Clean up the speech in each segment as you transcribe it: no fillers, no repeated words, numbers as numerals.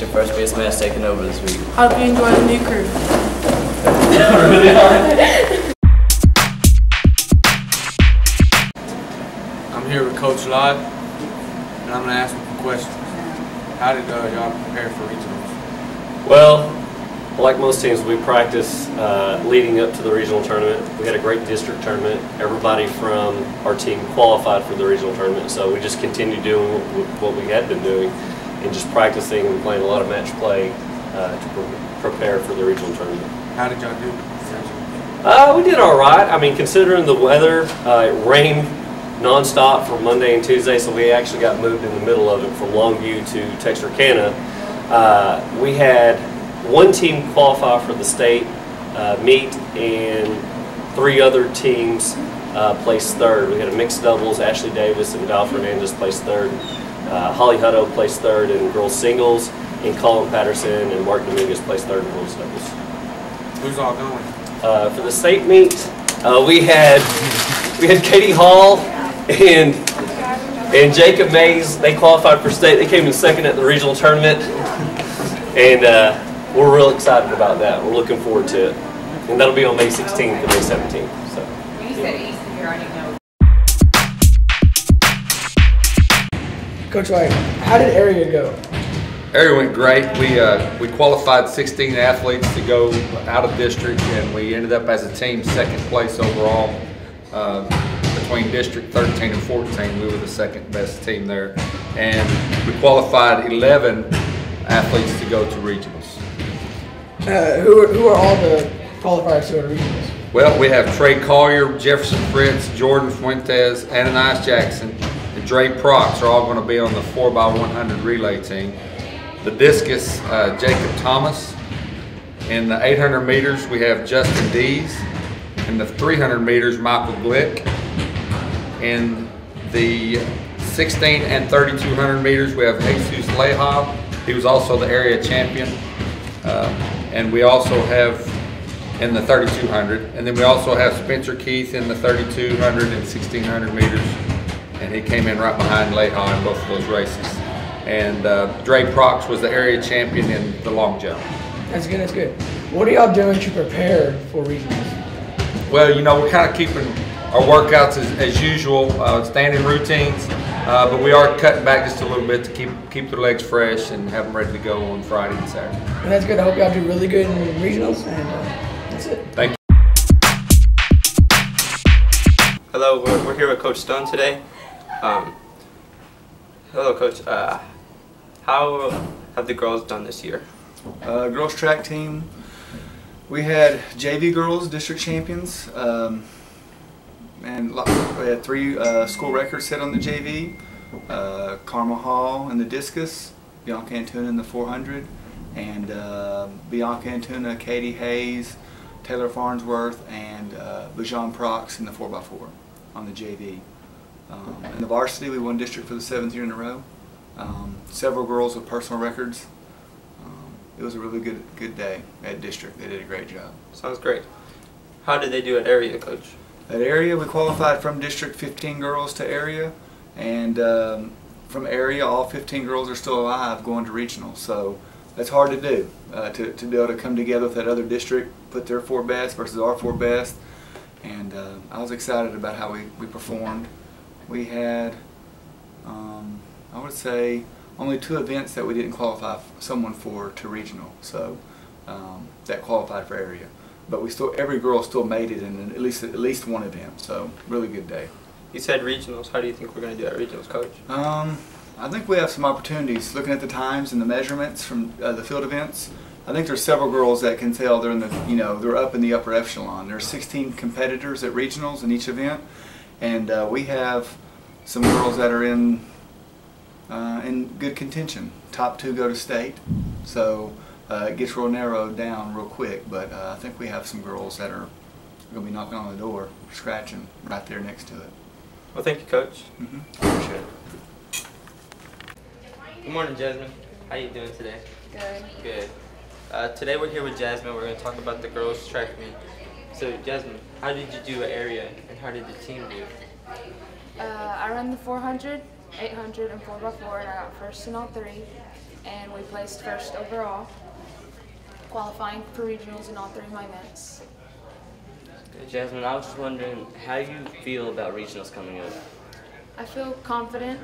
your first BAAACK taking over this week? Hope you enjoy the new crew. Really hard. I'm here with Coach Lott, and I'm going to ask him some questions. How did y'all prepare for regionals? Well, like most teams, we practice leading up to the regional tournament. We had a great district tournament. Everybody from our team qualified for the regional tournament, so we just continued doing what we had been doing and just practicing and playing a lot of match play to prepare for the regional tournament. How did y'all do? We did all right. I mean, considering the weather, it rained nonstop for Monday and Tuesday, so we actually got moved in the middle of it from Longview to Texarkana. We had one team qualify for the state meet, and 3 other teams placed third. We had a mixed doubles. Ashley Davis and Val Fernandez placed third. Holly Hutto placed third in girls singles, and Colin Patterson and Mark Dominguez placed third in girls doubles. Who's all going? For the state meet, we had Katie Hall and Jacob Mays. They qualified for state. They came in second at the regional tournament, and we're real excited about that. We're looking forward to it, and that'll be on May 16th and May 17th. So. When you said East, you're already know. Coach White, how did area go? Area went great. We qualified 16 athletes to go out of district, and we ended up as a team 2nd place overall. Between District 13 and 14, we were the 2nd best team there. And we qualified 11 athletes to go to regionals. Who are all the qualifiers to go to regionals? Well, we have Trey Collier, Jefferson Fritz, Jordan Fuentes, Ananias Jackson, and Dre Prox are all going to be on the 4x100 relay team. The discus, Jacob Thomas. In the 800 meters, we have Justin Dees. In the 300 meters, Michael Glick. In the 16 and 3200 meters, we have Jesus Leha. He was also the area champion. And we also have in the 3200. And then we also have Spencer Keith in the 3200 and 1600 meters. And he came in right behind Leha in both of those races. And Dre Prox was the area champion in the long jump. That's good, that's good. What are y'all doing to prepare for regionals? Well, you know, we're kind of keeping our workouts as usual, standing routines, but we are cutting back just a little bit to keep their legs fresh and have them ready to go on Friday and Saturday. And that's good. I hope y'all do really good in regionals, and that's it. Thank you. Hello, we're here with Coach Stone today. Hello, Coach. How have the girls done this year? Girls track team, we had JV girls district champions, and we had 3 school records set on the JV. Karma Hall in the discus, Bianca Antuna in the 400, and Bianca Antuna, Katie Hayes, Taylor Farnsworth, and Bajan Prox in the 4x4 on the JV. In the varsity, we won district for the 7th year in a row. Several girls with personal records. It was a really good day at district. They did a great job. Sounds great. How did they do at area, Coach? At area, we qualified from district 15 girls to area, and from area, all 15 girls are still alive going to regional. So that's hard to do, to be able to come together with that other district, put their 4 best versus our 4 best. And I was excited about how we performed. We had, I would say, only 2 events that we didn't qualify someone for to regional, so that qualified for area. But every girl still made it in at least one event, so really good day. You said regionals. How do you think we're going to do at regionals, Coach? I think we have some opportunities. Looking at the times and the measurements from the field events, I think there's several girls that can tell they're in the, they're up in the upper echelon. There's 16 competitors at regionals in each event, and we have some girls that are in good contention. Top 2 go to state, so it gets real narrowed down real quick, but I think we have some girls that are going to be knocking on the door, scratching right there next to it. Well, thank you, Coach. Appreciate it. Good morning, Jasmine. How you doing today? Good. Good. Today we're here with Jasmine. We're going to talk about the girls' track meet. So, Jasmine, how did you do at area, and how did the team do? I ran the 400, 800, and 4x4, and I got first in all 3. and we placed first overall, qualifying for regionals in all 3 of my events. Jasmine, I was just wondering how you feel about regionals coming up. I feel confident.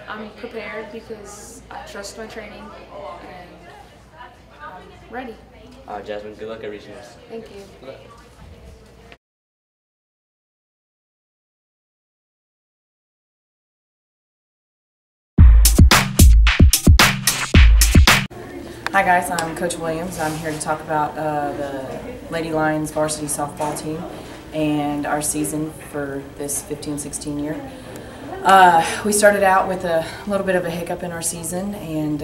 I'm prepared because I trust my training, and I'm ready. All right, Jasmine, good luck at regionals. Thank you. Good luck. Hi guys, I'm Coach Williams. I'm here to talk about the Lady Lions varsity softball team and our season for this 15-16 year. We started out with a little bit of a hiccup in our season and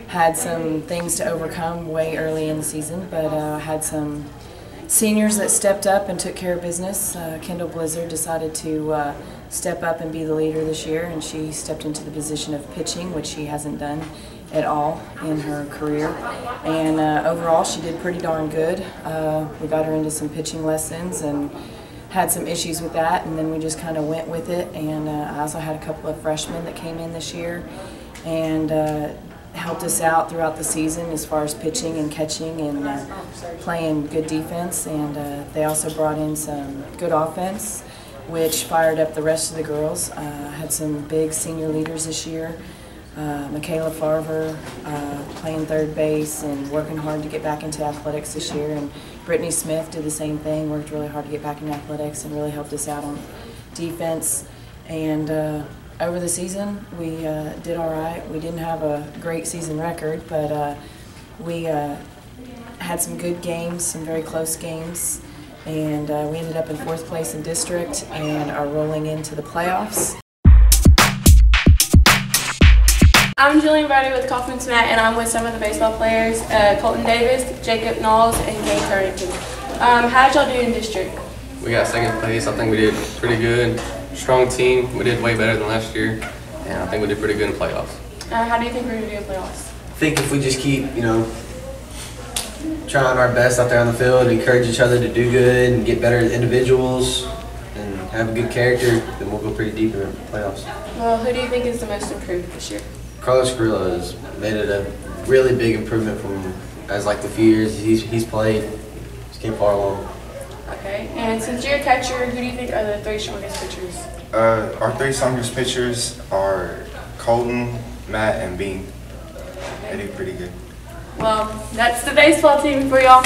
had some things to overcome way early in the season, but had some seniors that stepped up and took care of business. Kendall Blizzard decided to step up and be the leader this year, and she stepped into the position of pitching, which she hasn't done at all in her career, and overall she did pretty darn good. We got her into some pitching lessons and had some issues with that, and then we just kind of went with it. And I also had a couple of freshmen that came in this year and helped us out throughout the season as far as pitching and catching and playing good defense, and they also brought in some good offense, which fired up the rest of the girls. Had some big senior leaders this year. Michaela Farver playing third base and working hard to get back into athletics this year, and Brittany Smith did the same thing, worked really hard to get back in athletics and really helped us out on defense. And over the season we did all right. We didn't have a great season record, but we had some good games, some very close games, and we ended up in 4th place in district and are rolling into the playoffs. I'm Julian Brady with Kaufman SMAT, and I'm with some of the baseball players, Colton Davis, Jacob Knowles, and Gabe Turrington. How did y'all do in district? We got 2nd place. I think we did pretty good. Strong team. We did way better than last year, and I think we did pretty good in playoffs. How do you think we're going to do in playoffs? I think if we just keep, trying our best out there on the field and encourage each other to do good and get better as individuals and have a good character, then we'll go pretty deep in the playoffs. Well, who do you think is the most improved this year? Carlos Carrillo has made it a really big improvement from the few years he's played. He's came far along. Okay, and since you're a catcher, who do you think are the 3 strongest pitchers? Our 3 strongest pitchers are Colton, Matt, and Bean. They do pretty good. Well, that's the baseball team for y'all.